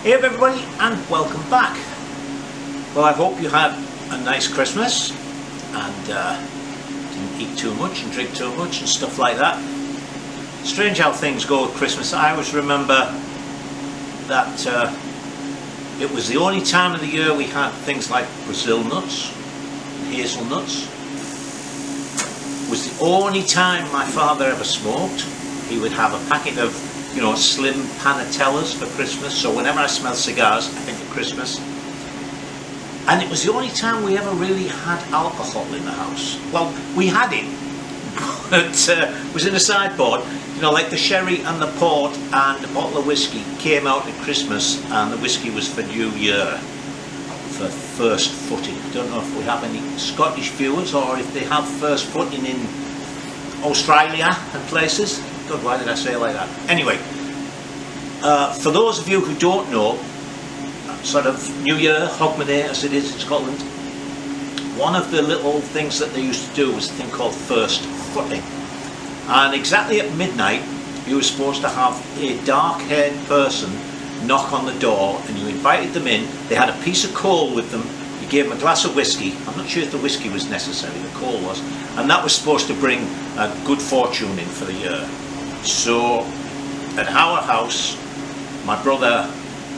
Hey everybody, and welcome back. Well, I hope you had a nice Christmas and didn't eat too much and drink too much and stuff like that. Strange how things go at Christmas. I always remember that it was the only time of the year we had things like Brazil nuts, hazelnuts. It was the only time my father ever smoked. He would have a packet of, slim panatellas for Christmas. So whenever I smell cigars, I think of Christmas. And it was the only time we ever really had alcohol in the house. Well, we had it, but it was in a sideboard. Like the sherry and the port and a bottle of whiskey came out at Christmas, and the whiskey was for New Year, for first footing. I don't know if we have any Scottish viewers or if they have first footing in Australia and places. God, why did I say it like that? Anyway, for those of you who don't know, sort of New Year, Hogmanay as it is in Scotland, one of the little things that they used to do was a thing called first footing. And exactly at midnight, you were supposed to have a dark-haired person knock on the door, and you invited them in. They had a piece of coal with them. You gave them a glass of whiskey. I'm not sure if the whiskey was necessary, the coal was. And that was supposed to bring good fortune in for the year. So, at our house, my brother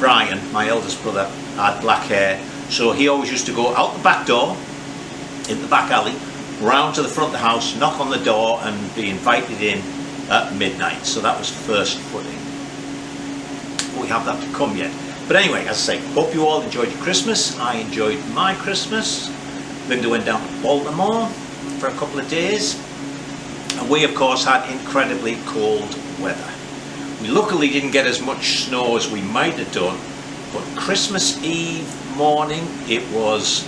Brian, my eldest brother, had black hair. So he always used to go out the back door, in the back alley, round to the front of the house, knock on the door and be invited in at midnight. So that was first footing. We have that to come yet. But anyway, as I say, hope you all enjoyed your Christmas. I enjoyed my Christmas. Linda went down to Baltimore for a couple of days. And we of course had incredibly cold weather. We luckily didn't get as much snow as we might have done, but Christmas Eve morning it was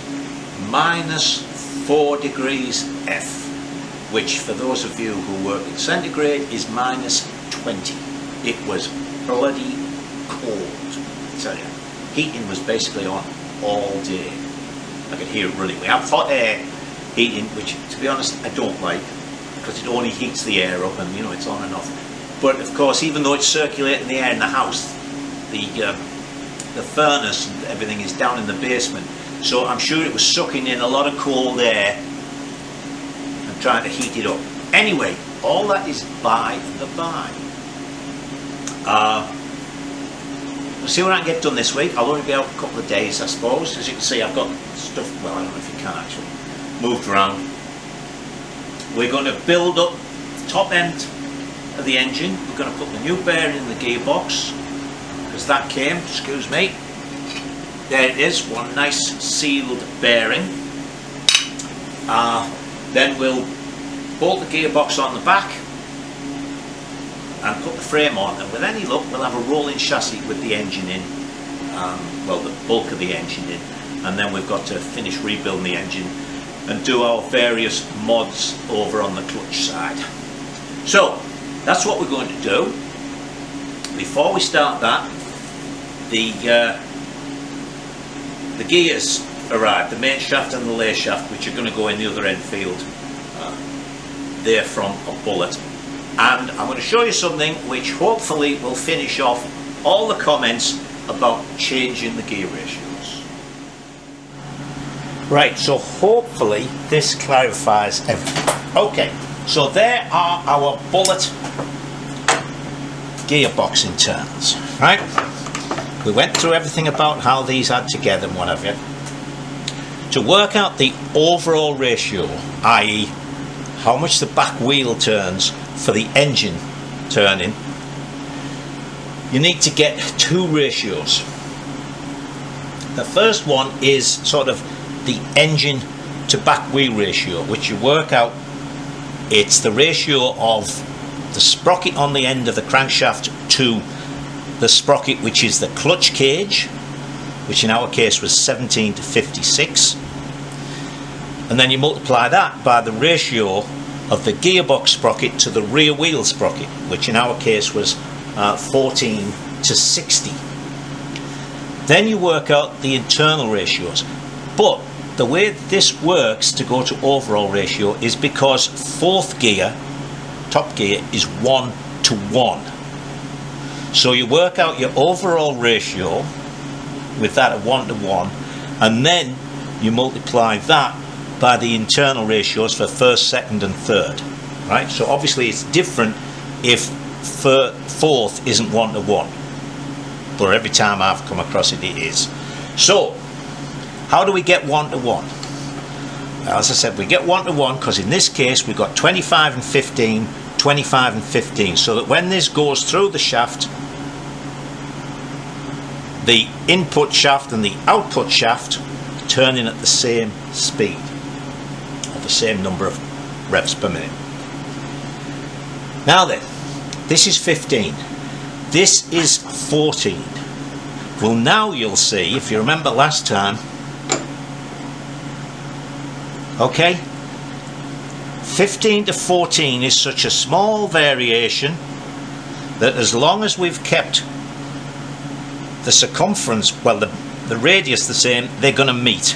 -4 degrees F, which for those of you who work in centigrade is -20. It was bloody cold, I tell you. Heating was basically on all day. I could hear it running. We have hot air heating, which to be honest I don't like, because it only heats the air up and it's on and off. But of course, even though it's circulating the air in the house, the furnace and everything is down in the basement. So I'm sure it was sucking in a lot of cold air and trying to heat it up. Anyway, all that is by the by. We'll see what I can get done this week. I'll only be out a couple of days, I suppose. As you can see, I've got stuff, well, I don't know if you can actually, moved around. We're going to build up the top end of the engine. We're going to put the new bearing in the gearbox, because that came, excuse me. There it is, one nice sealed bearing. Then we'll bolt the gearbox on the back and put the frame on, and with any luck we'll have a rolling chassis with the engine in, well, the bulk of the engine in, and then we've got to finish rebuilding the engine and do our various mods over on the clutch side. So that's what we're going to do. Before we start that, the gears arrived, the main shaft and the lay shaft, which are going to go in the other Enfield. They're from a Bullet. And I'm going to show you something which hopefully will finish off all the comments about changing the gear ratios. Right, so hopefully this clarifies everything. Okay, so there are our Bullet gearbox internals, right? We went through everything about how these add together and what have you. To work out the overall ratio, i.e. how much the back wheel turns for the engine turning, you need to get two ratios. The first one is sort of the engine to back wheel ratio, which you work out, it's the ratio of the sprocket on the end of the crankshaft to the sprocket which is the clutch cage, which in our case was 17 to 56, and then you multiply that by the ratio of the gearbox sprocket to the rear wheel sprocket, which in our case was 14 to 60. Then you work out the internal ratios. But the way this works to go to overall ratio is because fourth gear, top gear, is 1 to 1. So you work out your overall ratio with that at 1:1, and then you multiply that by the internal ratios for first, second and third, right? So obviously it's different if fourth isn't 1:1, but every time I've come across it, it is. So how do we get 1:1? As I said, we get 1:1 because in this case we've got 25 and 15, 25 and 15, so that when this goes through the shaft, the input shaft and the output shaft turning at the same speed, or the same number of revs per minute. Now then, this is 15, this is 14. Well, now you'll see, if you remember last time, okay, 15 to 14 is such a small variation that as long as we've kept the circumference, well, the radius the same, they're going to meet.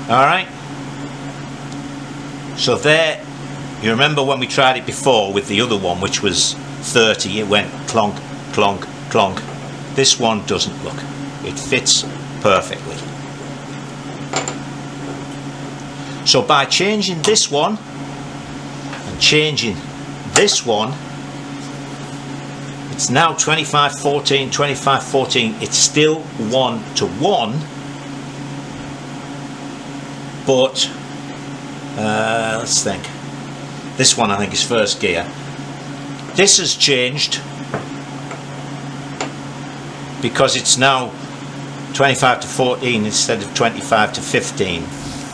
Alright? So there, you remember when we tried it before with the other one, which was 30, it went clonk, clonk, clonk. This one doesn't, look. It fits perfectly. So by changing this one and changing this one, it's now 25-14, 25-14. It's still 1:1, but let's think. This one I think is first gear. This has changed because it's now 25 to 14 instead of 25 to 15.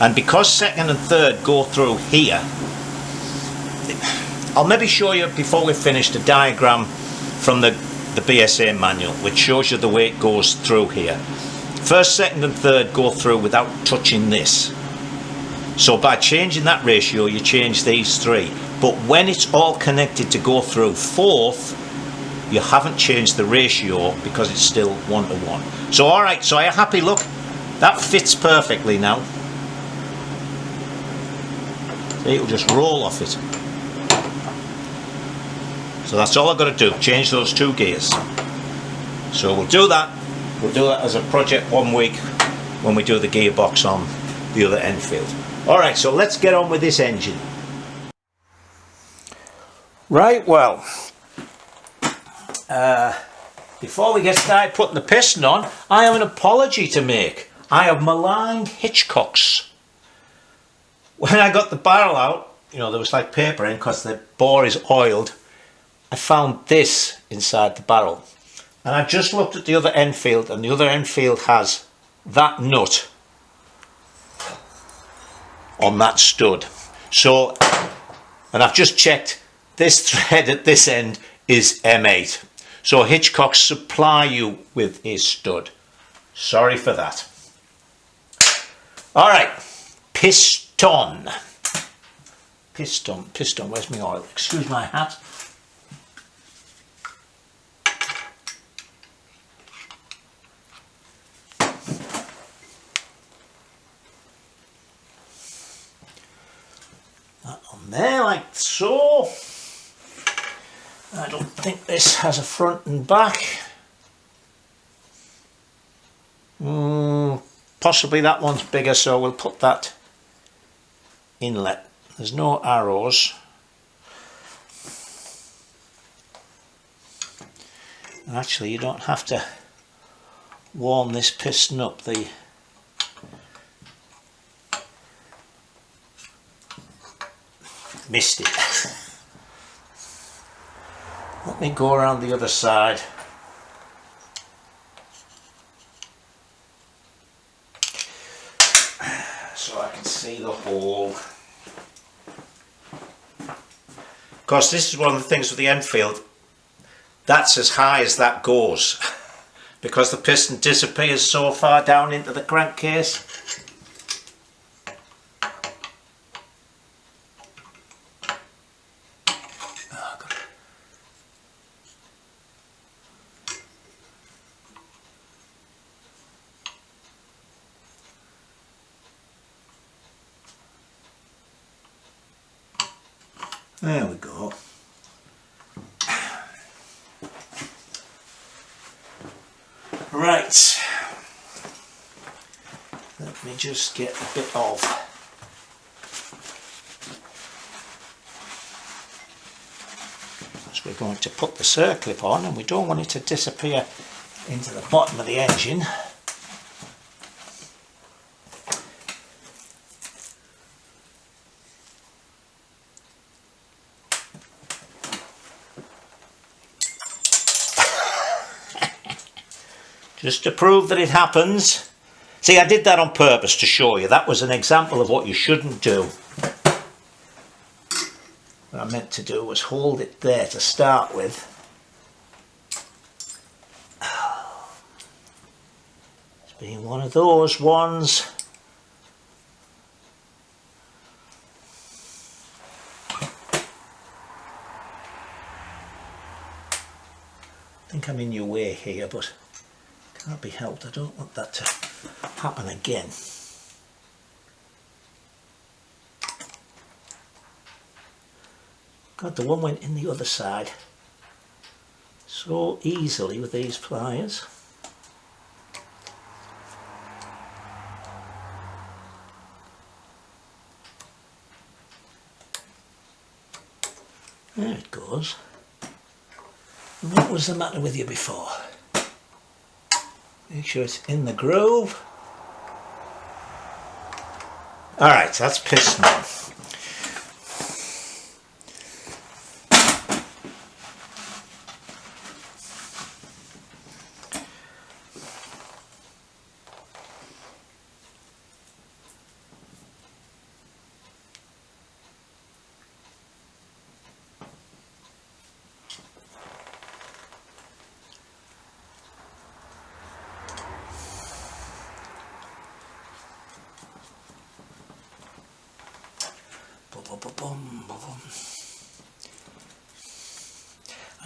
And because second and third go through here, I'll maybe show you before we've finished a diagram from the BSA manual which shows you the way it goes through here. First, second and third go through without touching this. So by changing that ratio you change these three. But when it's all connected to go through fourth, you haven't changed the ratio because it's still 1:1. So alright, so are you happy? Look, that fits perfectly now. See, it'll just roll off it. So that's all I've got to do, change those two gears. So we'll do that as a project 1 week when we do the gearbox on the other Enfield. Alright, so let's get on with this engine. Right, well, before we get started putting the piston on, I have an apology to make. I have maligned Hitchcocks. When I got the barrel out, you know, there was like paper in because the bore is oiled. I found this inside the barrel, and I just looked at the other Enfield, and the other Enfield has that nut on that stud. So, and I've just checked, this thread at this end is M8. So Hitchcock supply you with a stud. Sorry for that. Alright, piston. Piston, where's my oil? Excuse my hat. That on there, like so. I don't think this has a front and back. Possibly that one's bigger, so we'll put that inlet. There's no arrows. And actually, you don't have to warm this piston up. Missed it. Let me go around the other side. So I can see the hole. Of course, this is one of the things with the Enfield. That's as high as that goes. Because the piston disappears so far down into the crankcase. There we go. Right. me just get a bit of as we're going to put the circlip on, and we don't want it to disappear into the bottom of the engine. Just to prove that it happens. See, I did that on purpose to show you. That was an example of what you shouldn't do. What I meant to do was hold it there to start with. It's been one of those ones. I think I'm in your way here, but can't be helped. I don't want that to happen again. God, the one went in the other side so easily with these pliers. There it goes. And what was the matter with you before? Make sure it's in the groove. Alright, that's piston on.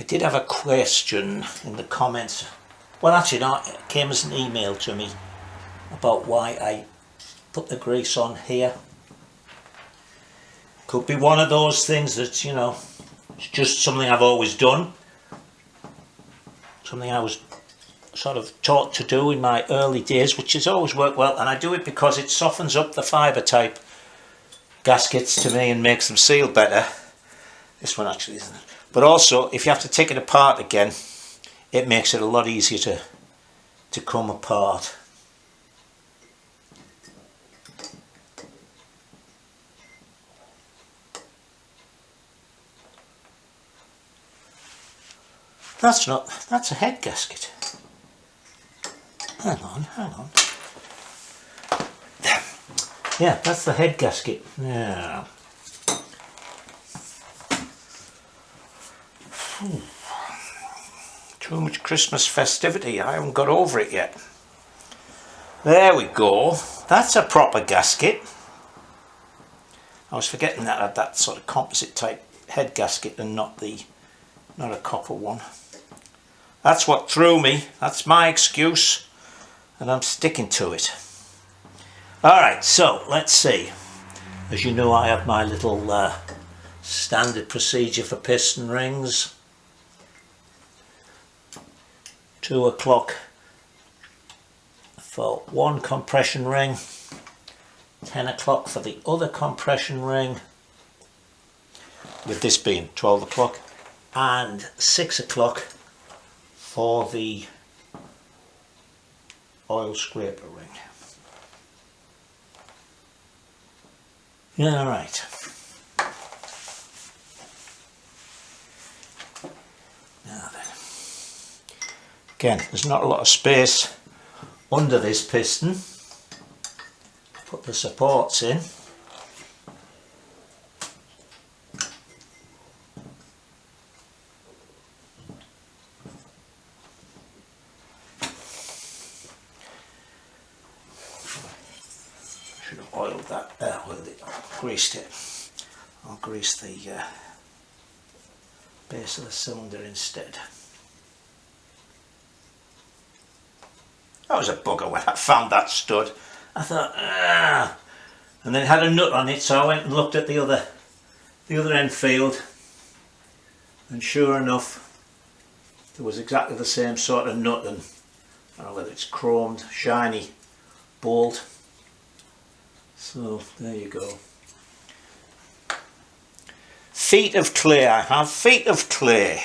I did have a question in the comments. Well, actually no, it came as an email to me about why I put the grease on here. Could be one of those things that, you know, it's just something I've always done. Something I was sort of taught to do in my early days, which has always worked well, and I do it because it softens up the fibre type gaskets to me and makes them seal better. This one actually isn't. But also, if you have to take it apart again, it makes it a lot easier to come apart. That's a head gasket. Hang on. Yeah, that's the head gasket. Yeah. Too much Christmas festivity. I haven't got over it yet. There we go. That's a proper gasket. I was forgetting that I had that sort of composite type head gasket and not a copper one. That's what threw me. That's my excuse, and I'm sticking to it. Alright, so let's see. As you know, I have my little standard procedure for piston rings. 2 o'clock for one compression ring, 10 o'clock for the other compression ring, with this being 12 o'clock, and 6 o'clock for the oil scraper ring. Yeah, right. Now then. Again, there's not a lot of space under this piston. Put the supports in. Should have oiled that, greased it. I'll grease the base of the cylinder instead. That was a bugger when I found that stud. I thought, ah, and then it had a nut on it, so I went and looked at the other Enfield, and sure enough, there was exactly the same sort of nut, and I don't know whether it's chromed, shiny bolt. So there you go. Feet of clay I have, feet of clay.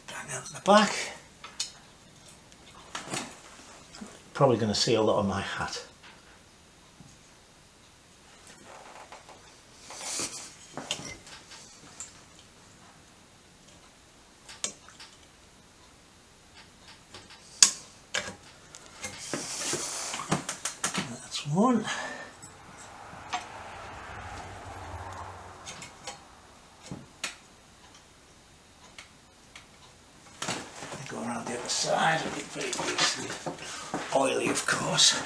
Bang out the back. Probably going to see a lot of my hat. That's one. Go around the other side, it'll be very easily oily, of course.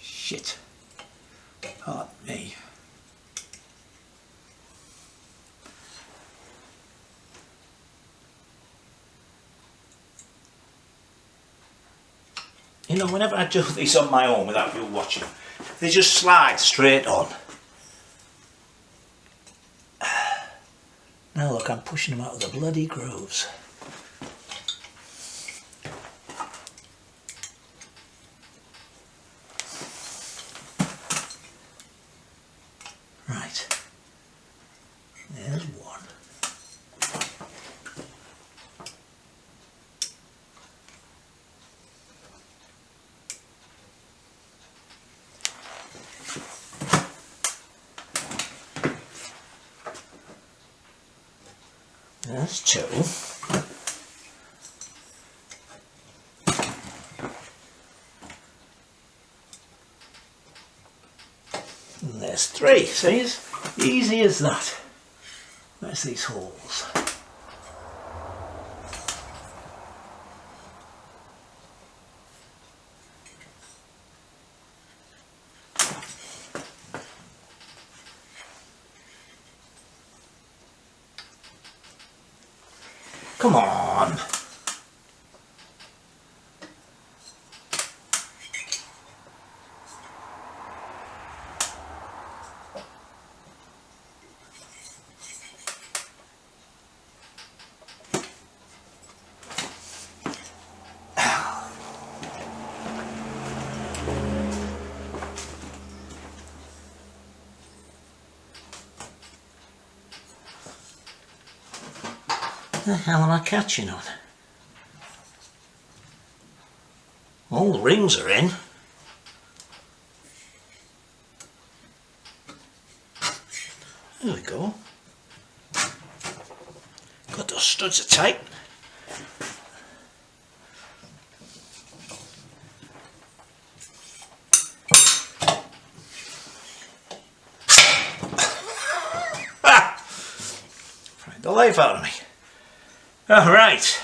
Shit. Pardon me. You know, whenever I do these on my own without you watching, they just slide straight on. Now look, I'm pushing them out of the bloody grooves. Right. There's one. There's two. And there's three. See, it's easy as that. There's these holes. Come on. What the hell am I catching on? All the rings are in. There we go. God, those studs are tight. Frightened the life out of me. Alright,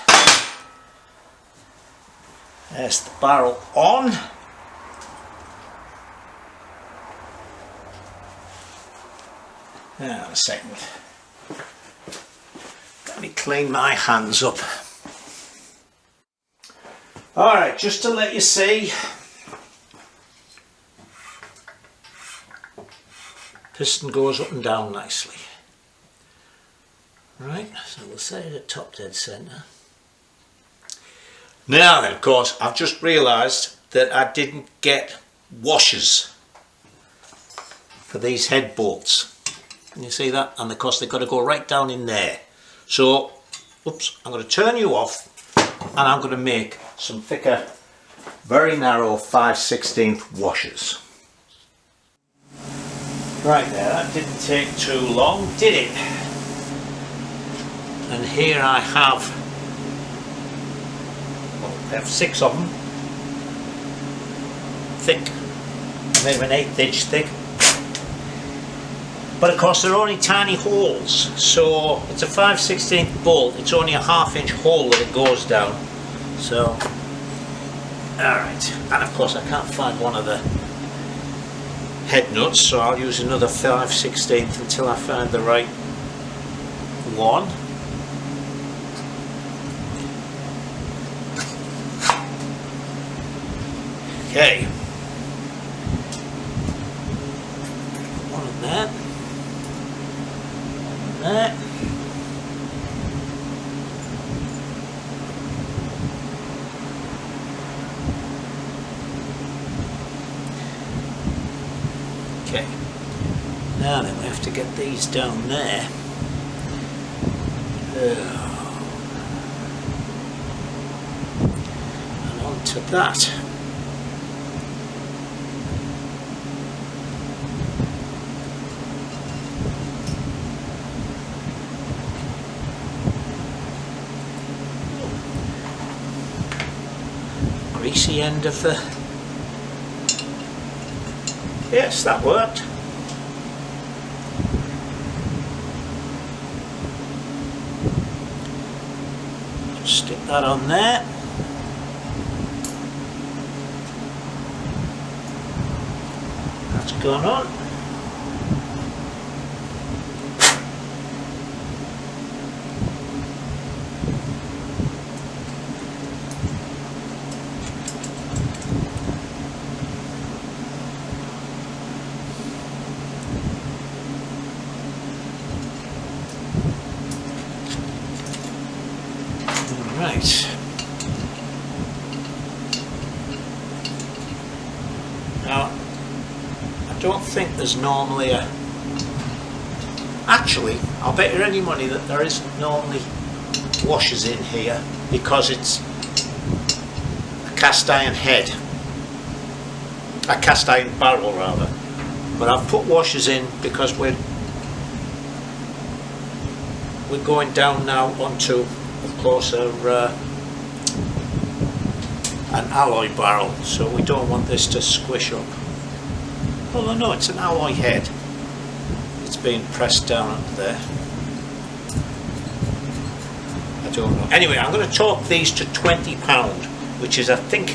there's the barrel on. Now a second, let me clean my hands up. Alright, just to let you see, piston goes up and down nicely. Right, so we'll set it at top dead centre. Now then, of course, I've just realised that I didn't get washers for these head bolts. Can you see that? And of course they've got to go right down in there. So, oops, I'm going to turn you off and I'm going to make some thicker, very narrow 5/16 washers. Right there, that didn't take too long, did it? And here I have, well, I have 6 of them, thick, maybe an 1/8 inch thick. But of course they're only tiny holes, so it's a 5/16 bolt, it's only a 1/2 inch hole that it goes down. So, alright, and of course I can't find one of the head nuts, so I'll use another 5/16 until I find the right one. Okay. One in there. One in there. Okay. Now then we have to get these down there. And onto that. Greasy end of the... Yes, that worked. Just stick that on there. That's gone on. Right. Now, I don't think there's normally a... Actually, I'll bet you any money that there isn't normally washers in here because it's a cast iron head. A cast iron barrel rather. But I've put washers in because we're going down now onto, of course, an alloy barrel, so we don't want this to squish up. Although no, it's an alloy head. It's being pressed down up there. I don't know. Anyway, I'm going to torque these to £20, which is, I think,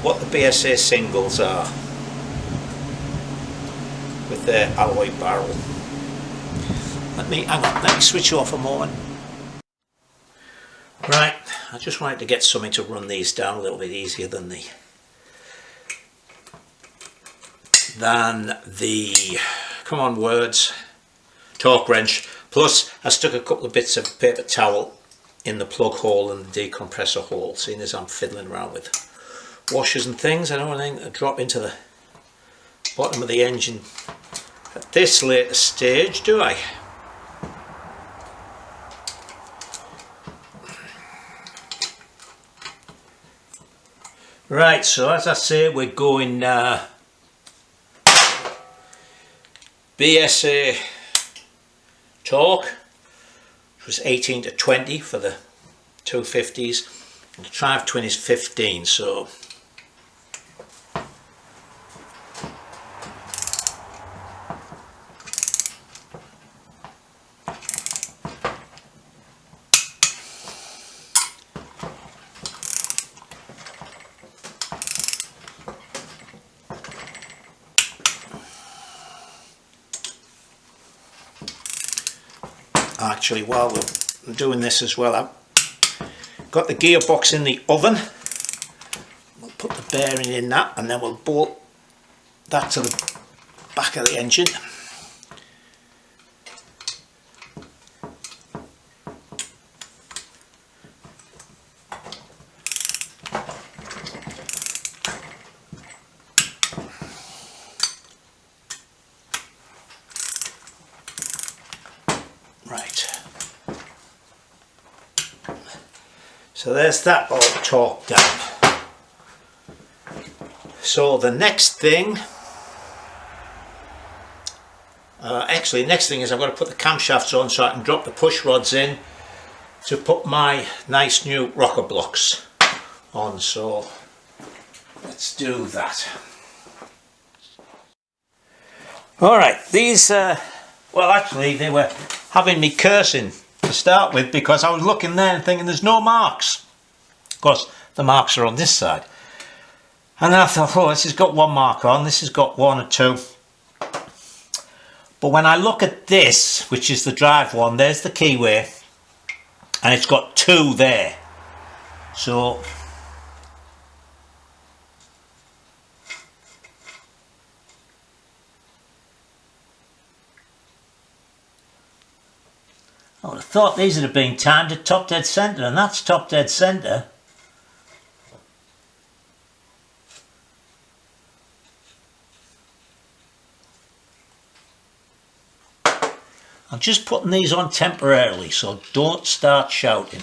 what the BSA singles are with their alloy barrel. Hang on, let me switch off a moment. Right, I just wanted to get something to run these down a little bit easier than the come on words, torque wrench. Plus I stuck a couple of bits of paper towel in the plug hole and the decompressor hole, seeing as I'm fiddling around with washers and things. I don't want anything to drop into the bottom of the engine at this later stage, do I? Right, so as I say, we're going BSA torque, which was 18 to 20 for the 250s, and the Triumph Twin is 15, so actually, while we're doing this as well, I've got the gearbox in the oven. We'll put the bearing in that and then we'll bolt that to the back of the engine. Right, so there's that all torqued down. So the next thing, next thing is I've got to put the camshafts on so I can drop the push rods in to put my nice new rocker blocks on. So let's do that. Alright, these well, actually they were having me cursing to start with because I was looking there and thinking there's no marks. Of course the marks are on this side, and then I thought, oh, this has got one mark on, this has got one or two, but when I look at this, which is the drive one, there's the keyway and it's got two there, so I would have thought these would have been timed at top dead centre, and that's top dead centre. I'm just putting these on temporarily, so don't start shouting.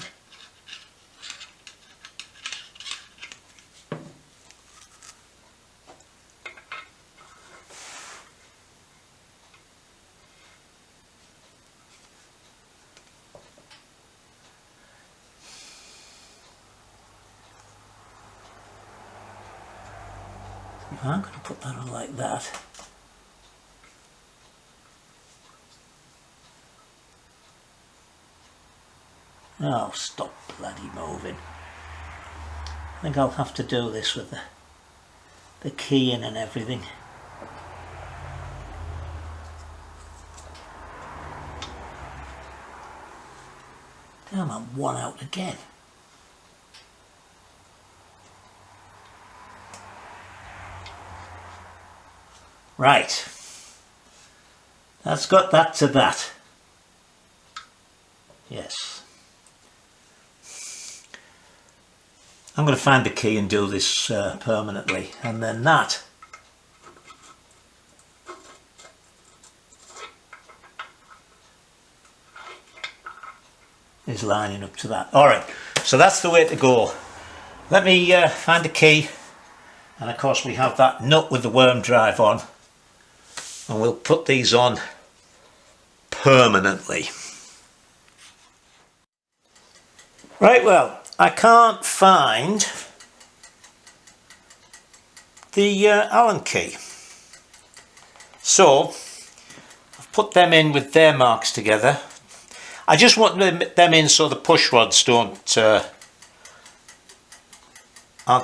I'm going to put that on like that. Oh, stop bloody moving. I think I'll have to do this with the keying and everything. Damn, I'm one out again. Right. That's got that to that. Yes. I'm going to find the key and do this permanently, and then that is lining up to that. Alright, so that's the way to go. Let me find the key, and of course we have that nut with the worm drive on, and we'll put these on permanently. Right, well, I can't find the Allen key, so I've put them in with their marks together. I just want them in so the push rods aren't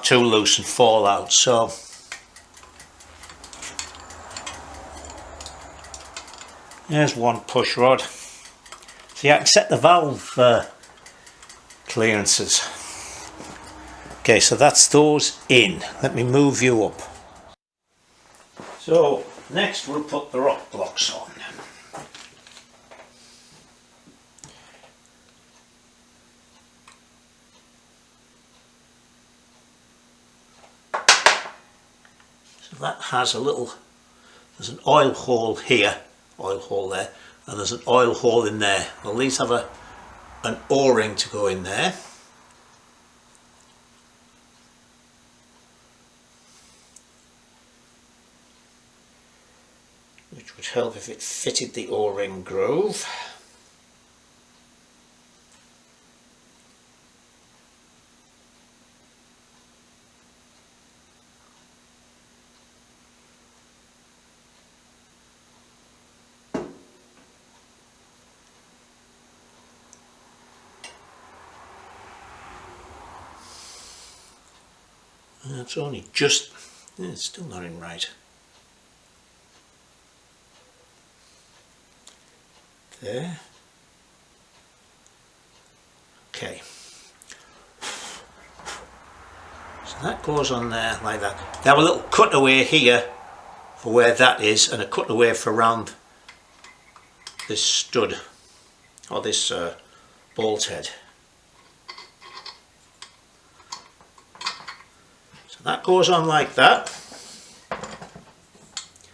too loose and fall out. So there's one push rod. See, I can set the valve clearances. Okay, so that's those in. Let me move you up. So next we'll put the rock blocks on. So that has a little, there's an oil hole here, oil hole there, and there's an oil hole in there. Well, these have an O-ring to go in there. Which would help if it fitted the O-ring groove. And it's only just, it's still not in right. There. Okay. So that goes on there like that. Now a little cutaway here for where that is, and a cutaway for around this stud or this bolt head. So that goes on like that.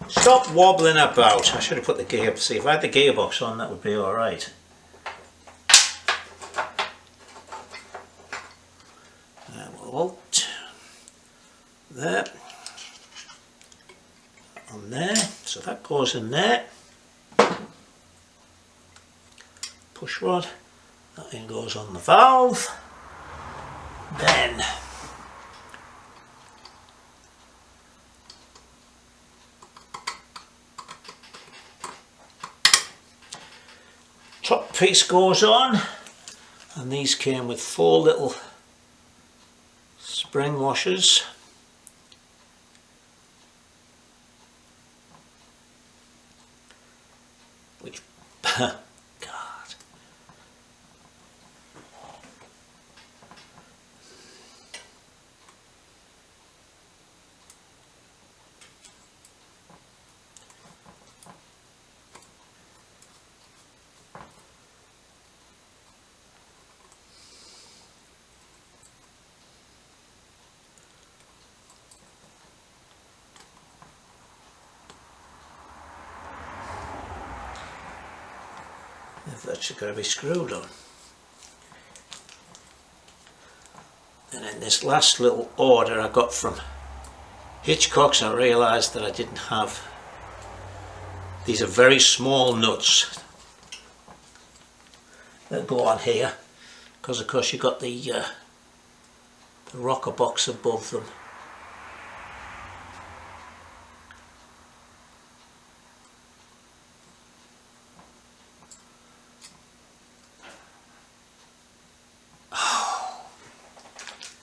Stop wobbling about. I should have put the gear, see if I had the gearbox on that would be alright. Alt. There. On there. So that goes in there. Push rod. That then goes on the valve. Then top piece goes on, and these came with 4 little spring washers. Which, God. They've actually got to be screwed on. And in this last little order I got from Hitchcock's, I realised that I didn't have, these are very small nuts that go on here, because of course you've got the rocker box above them. Oh,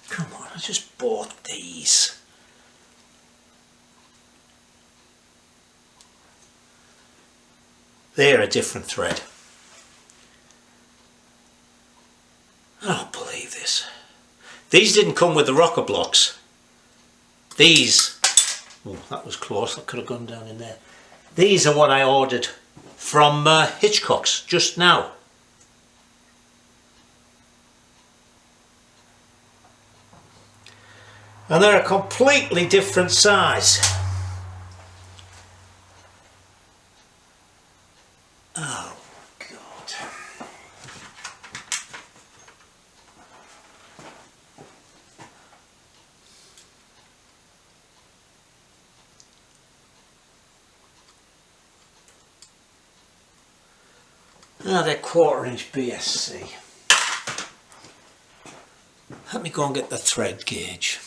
come on, I just bought these. They're a different thread. I don't believe this. These didn't come with the rocker blocks. These, oh, that was close, that could have gone down in there. These are what I ordered from Hitchcock's just now. And they're a completely different size. Oh God. Now they're 1/4 inch BSC. Let me go and get the thread gauge.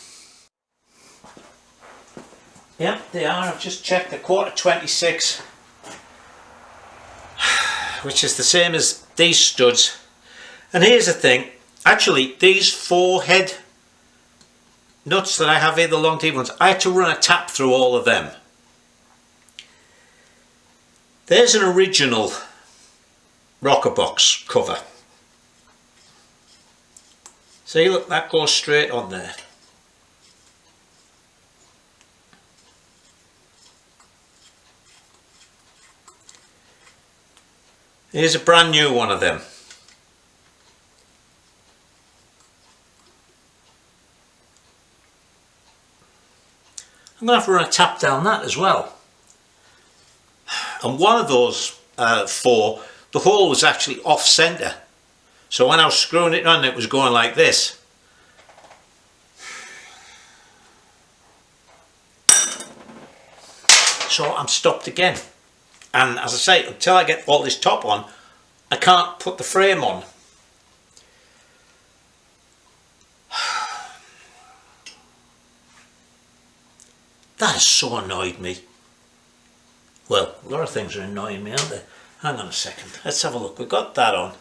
Yeah, they are. I've just checked. The 1/4 26, which is the same as these studs. And here's the thing. Actually, these 4 head nuts that I have here, the long teeth ones, I had to run a tap through all of them. There's an original rocker box cover. See, look, that goes straight on there. Here's a brand new one of them. I'm going to have to run a tap down that as well. And one of those 4, the hole was actually off centre. So when I was screwing it on, it was going like this. So I'm stopped again. And as I say, until I get all this top on, I can't put the frame on. That has so annoyed me. Well, a lot of things are annoying me, aren't they? Hang on a second, let's have a look. We've got that on.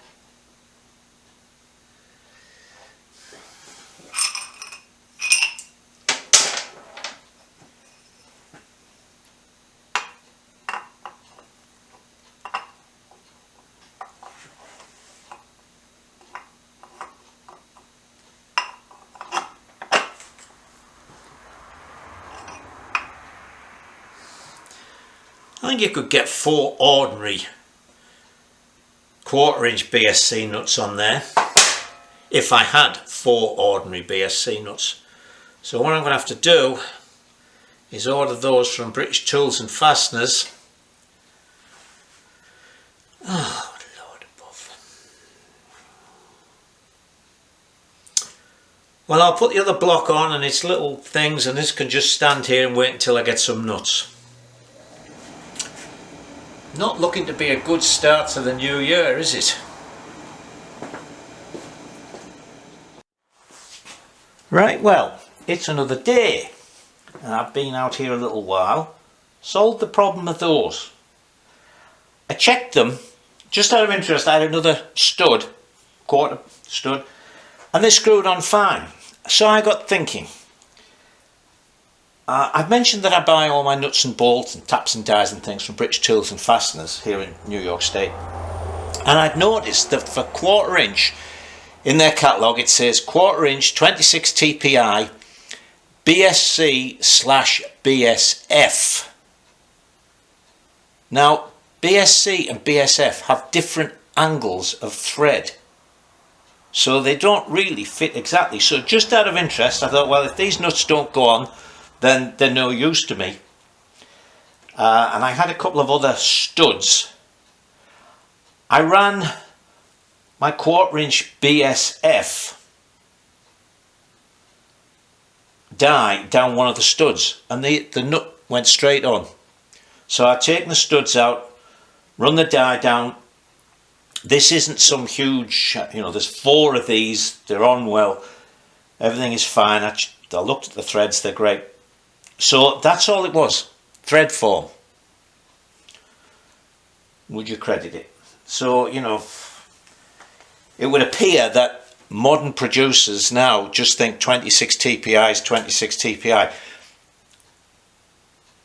I think you could get 4 ordinary 1/4 inch BSC nuts on there if I had 4 ordinary BSC nuts. So what I'm going to have to do is order those from British Tools and Fasteners. Oh Lord above. Well, I'll put the other block on and its little things, and this can just stand here and wait until I get some nuts. Not looking to be a good start to the new year, is it? Right, well, it's another day. And I've been out here a little while. Solved the problem of those. I checked them. Just out of interest, I had another stud, 1/4 stud, and they screwed on fine. So I got thinking. I've mentioned that I buy all my nuts and bolts and taps and dies and things from British Tools and Fasteners here in New York State. And I'd noticed that for 1/4 inch, in their catalogue it says 1/4 inch 26 TPI BSC/BSF. Now, BSC and BSF have different angles of thread. So they don't really fit exactly. So just out of interest, I thought, well, if these nuts don't go on, then they're no use to me. And I had a couple of other studs. I ran my 1/4 inch BSF die down one of the studs, and the nut went straight on. So I've taken the studs out, run the die down. This isn't some huge, you know, there's 4 of these, they're on well, everything is fine. I looked at the threads, they're great. So that's all it was, thread form. Would you credit it? So, you know, it would appear that modern producers now just think 26 TPI is 26 TPI.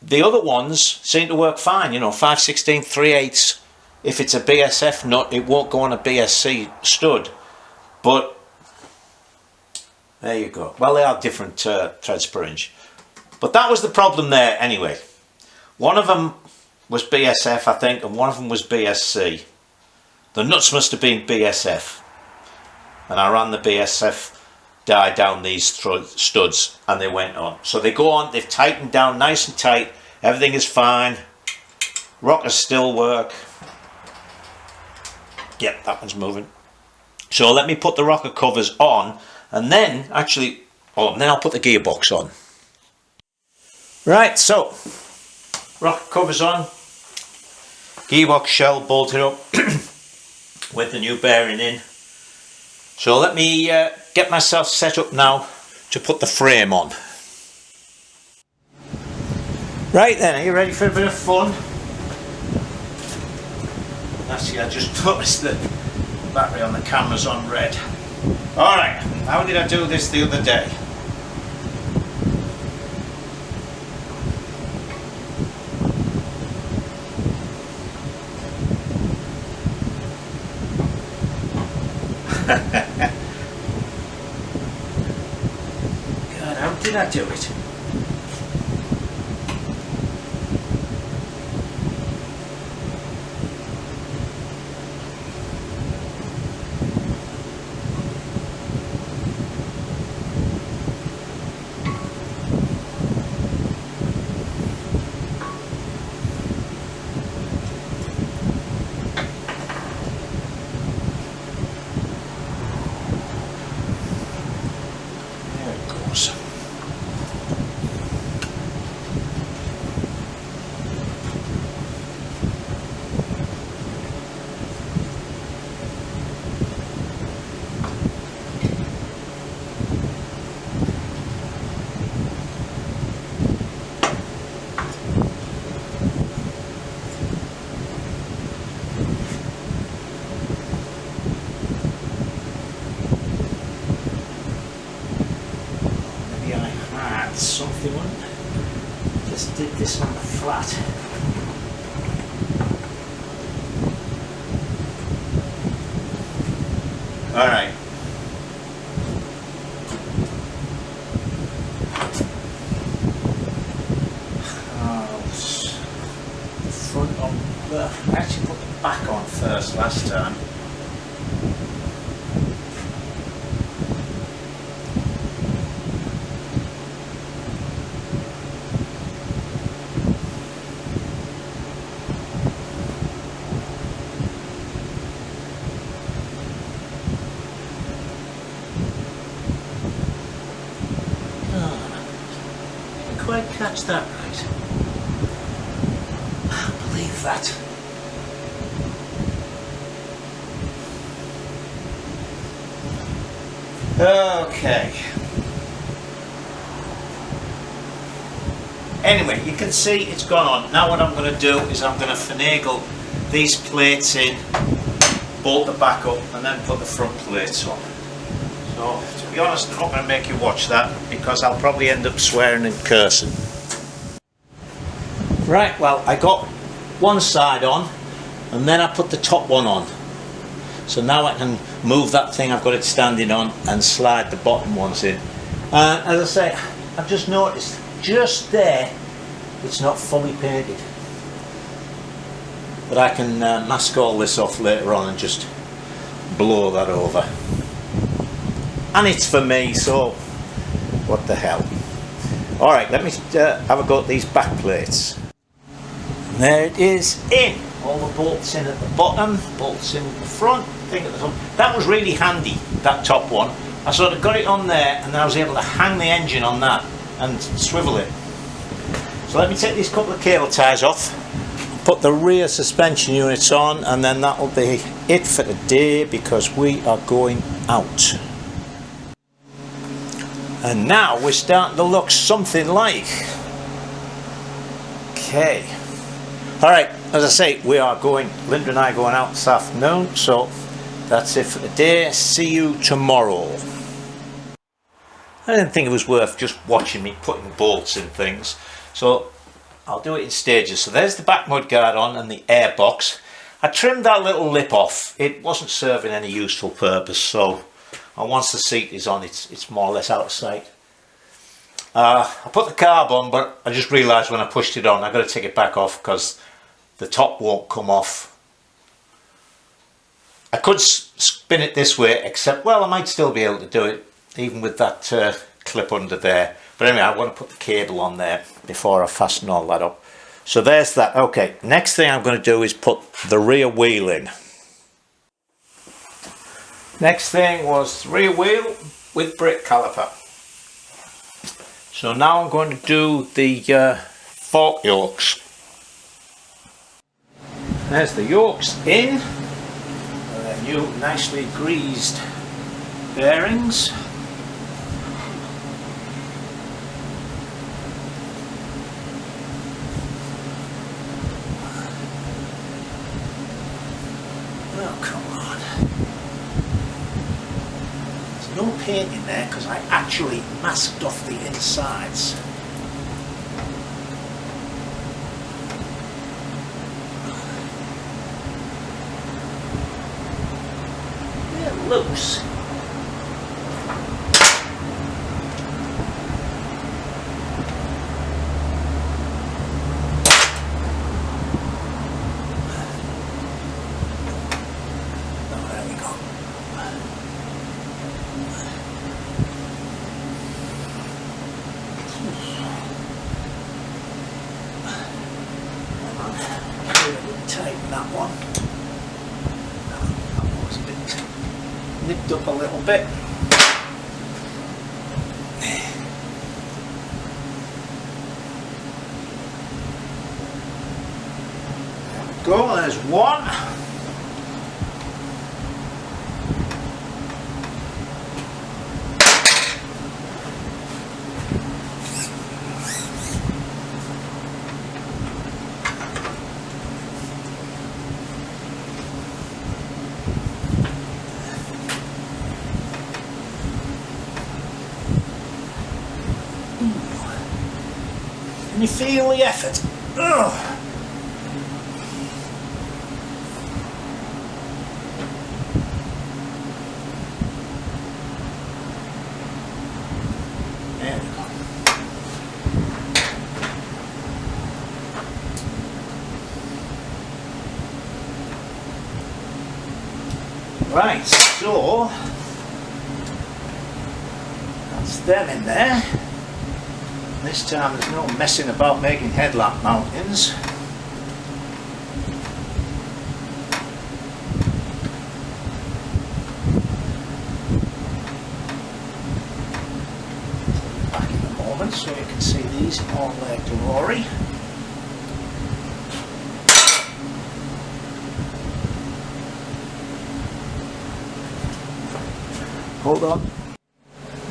The other ones seem to work fine, you know, 5/16, 3/8. If it's a BSF nut, it won't go on a BSC stud. But there you go. Well, they are different threads per inch. But that was the problem there anyway. One of them was BSF, I think, and one of them was BSC. The nuts must have been BSF. And I ran the BSF die down these studs and they went on. So they go on, they've tightened down nice and tight, everything is fine, rockers still work. Yep, that one's moving. So let me put the rocker covers on, and then actually, then I'll put the gearbox on. Right, so rocker covers on, gearbox shell bolted up with the new bearing in. So let me get myself set up now to put the frame on. Right then, are you ready for a bit of fun? Actually, I just noticed the battery on the camera's on red. Alright, how did I do this the other day? God, how did I do it? Something on. Just did this on the flat. All right. Front on. Well, I actually put the back on first last time. Quite catch that right. I can't believe that. Okay. Anyway, you can see it's gone on. Now what I'm going to do is I'm going to finagle these plates in, bolt the back up, and then put the front plates on. So, to be honest, I'm not going to make you watch that because I'll probably end up swearing and cursing. Right, well, I got one side on and then I put the top one on. So now I can move that thing I've got it standing on and slide the bottom ones in. As I say, I've just noticed just there it's not fully painted. But I can mask all this off later on and just blow that over. And it's for me, so what the hell. Alright, let me have a go at these back plates. There it is in. All the bolts in at the bottom, bolts in at the front, thing at the top. That was really handy, that top one. I sort of got it on there and then I was able to hang the engine on that and swivel it. So let me take these couple of cable ties off, put the rear suspension units on, and then that will be it for today because we are going out. And now we're starting to look something like. Okay. Alright, as I say, we are going, Linda and I are going out this afternoon, so that's it for today. See you tomorrow. I didn't think it was worth just watching me putting bolts in things, so I'll do it in stages. So there's the back mudguard on and the air box. I trimmed that little lip off. It wasn't serving any useful purpose, so once the seat is on, it's more or less out of sight. I put the carb on, but I just realised when I pushed it on, I've got to take it back off because the top won't come off. I could spin it this way, except, well, I might still be able to do it, even with that clip under there. But anyway, I want to put the cable on there before I fasten all that up. So there's that. Okay, next thing I'm going to do is put the rear wheel in. Next thing was the rear wheel with brake caliper. So now I'm going to do the fork yokes. There's the yokes in. New nicely greased bearings. Oh, come on. There's no paint in there because I actually masked off the insides. They're loose. Tighten that one. That was a bit nipped up a little bit. There we go, there's one. Can you feel the effort? Ugh. There we go. Right, so that's them in there. This time there's no messing about making headlamp mountings. Back in a moment so you can see these in all their glory. Hold on.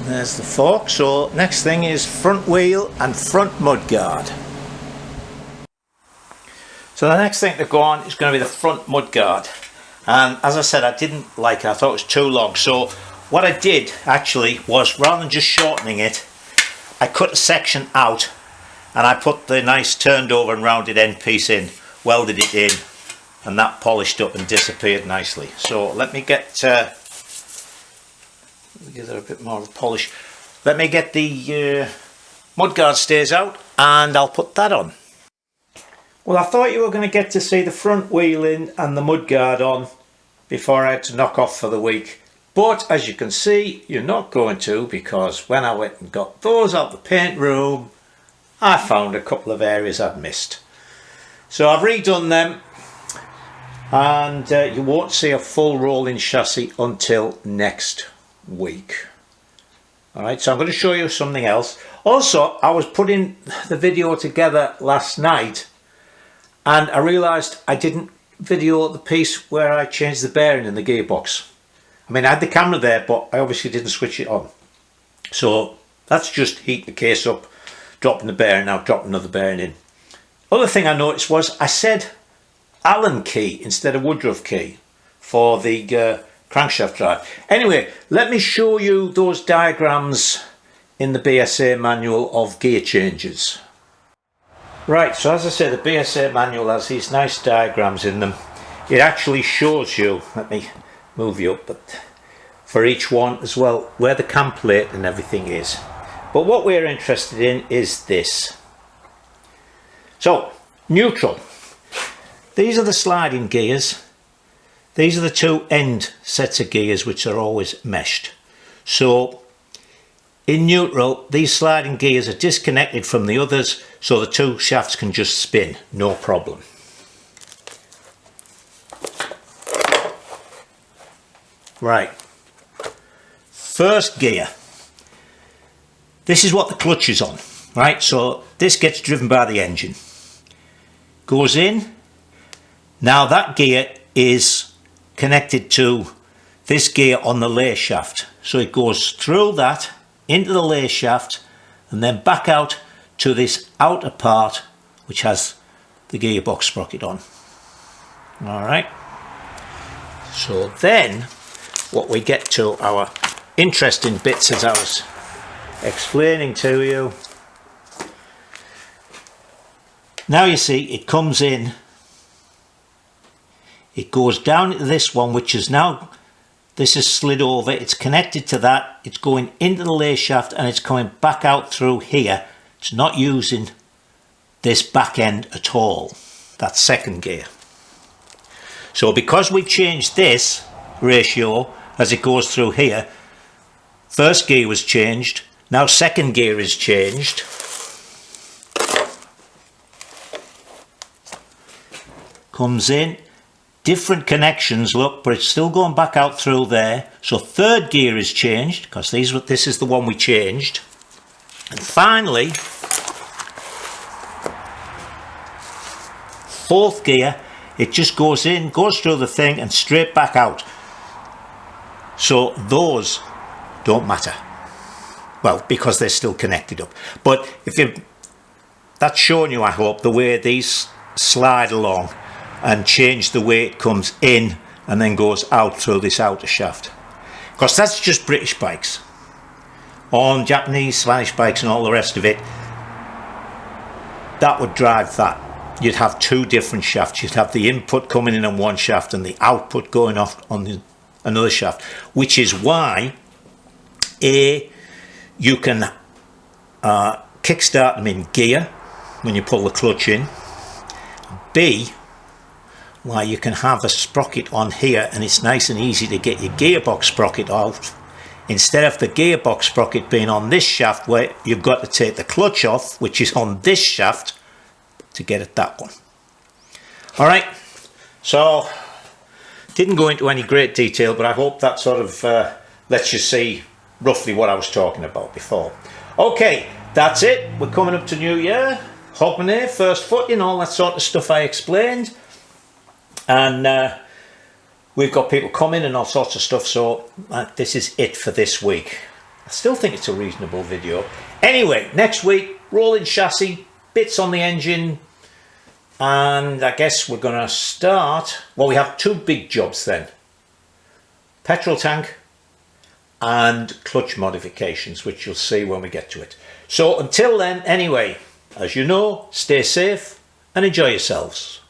There's the fork. So next thing is front wheel and front mudguard. So the next thing to go on is going to be the front mudguard. And as I said, I didn't like it. I thought it was too long. So what I did actually was, rather than just shortening it, I cut a section out and I put the nice turned over and rounded end piece in, welded it in, and that polished up and disappeared nicely. So let me get give it a bit more of a polish. Let me get the mudguard stays out and I'll put that on. Well, I thought you were going to get to see the front wheel in and the mudguard on before I had to knock off for the week. But as you can see, you're not going to, because when I went and got those out the paint room, I found a couple of areas I'd missed. So I've redone them. and you won't see a full rolling chassis until next week. Alright, so I'm going to show you something else. Also, I was putting the video together last night and I realised I didn't video the piece where I changed the bearing in the gearbox. I mean, I had the camera there, but I obviously didn't switch it on. So that's just heat the case up, dropping the bearing out, dropping another bearing in. Other thing I noticed was I said Allen key instead of Woodruff key for the crankshaft drive. Anyway, let me show you those diagrams in the BSA manual of gear changes. Right, so as I say, the BSA manual has these nice diagrams in them. It actually shows you, let me move you up, but for each one as well, where the cam plate and everything is. But what we're interested in is this. So, neutral. These are the sliding gears. These are the two end sets of gears which are always meshed. So, in neutral, these sliding gears are disconnected from the others, so the two shafts can just spin, no problem. Right, first gear. This is what the clutch is on, right? So this gets driven by the engine. Goes in. Now that gear is connected to this gear on the lay shaft. So it goes through that, into the lay shaft, and then back out to this outer part which has the gearbox sprocket on. Alright, so then what we get to our interesting bits, as I was explaining to you. Now you see it comes in, it goes down to this one, which is now, this is slid over, it's connected to that, it's going into the lay shaft and it's coming back out through here. It's not using this back end at all, that second gear. So because we changed this ratio as it goes through here, first gear was changed, now second gear is changed. Comes in, different connections, look, but it's still going back out through there. So third gear is changed because this is the one we changed. And finally, fourth gear, it just goes in, goes through the thing and straight back out. So those don't matter. Well, because they're still connected up. But that's showing you, I hope, the way these slide along and change the way it comes in and then goes out through this outer shaft. Because that's just British bikes. On Japanese, Spanish bikes and all the rest of it, that would drive that. You'd have two different shafts. You'd have the input coming in on one shaft and the output going off on another shaft, which is why A, you can kickstart them in gear when you pull the clutch in. B, why you can have a sprocket on here and it's nice and easy to get your gearbox sprocket out, instead of the gearbox sprocket being on this shaft where you've got to take the clutch off, which is on this shaft, to get at that one. Alright, so didn't go into any great detail, but I hope that sort of lets you see roughly what I was talking about before. Okay, that's it. We're coming up to New Year, Hogmanay, first footing, all that sort of stuff I explained. And we've got people coming and all sorts of stuff, so this is it for this week. I still think it's a reasonable video. Anyway, next week, rolling chassis, bits on the engine, and I guess we're going to start, well, we have two big jobs then. Petrol tank and clutch modifications, which you'll see when we get to it. So until then, anyway, as you know, stay safe and enjoy yourselves.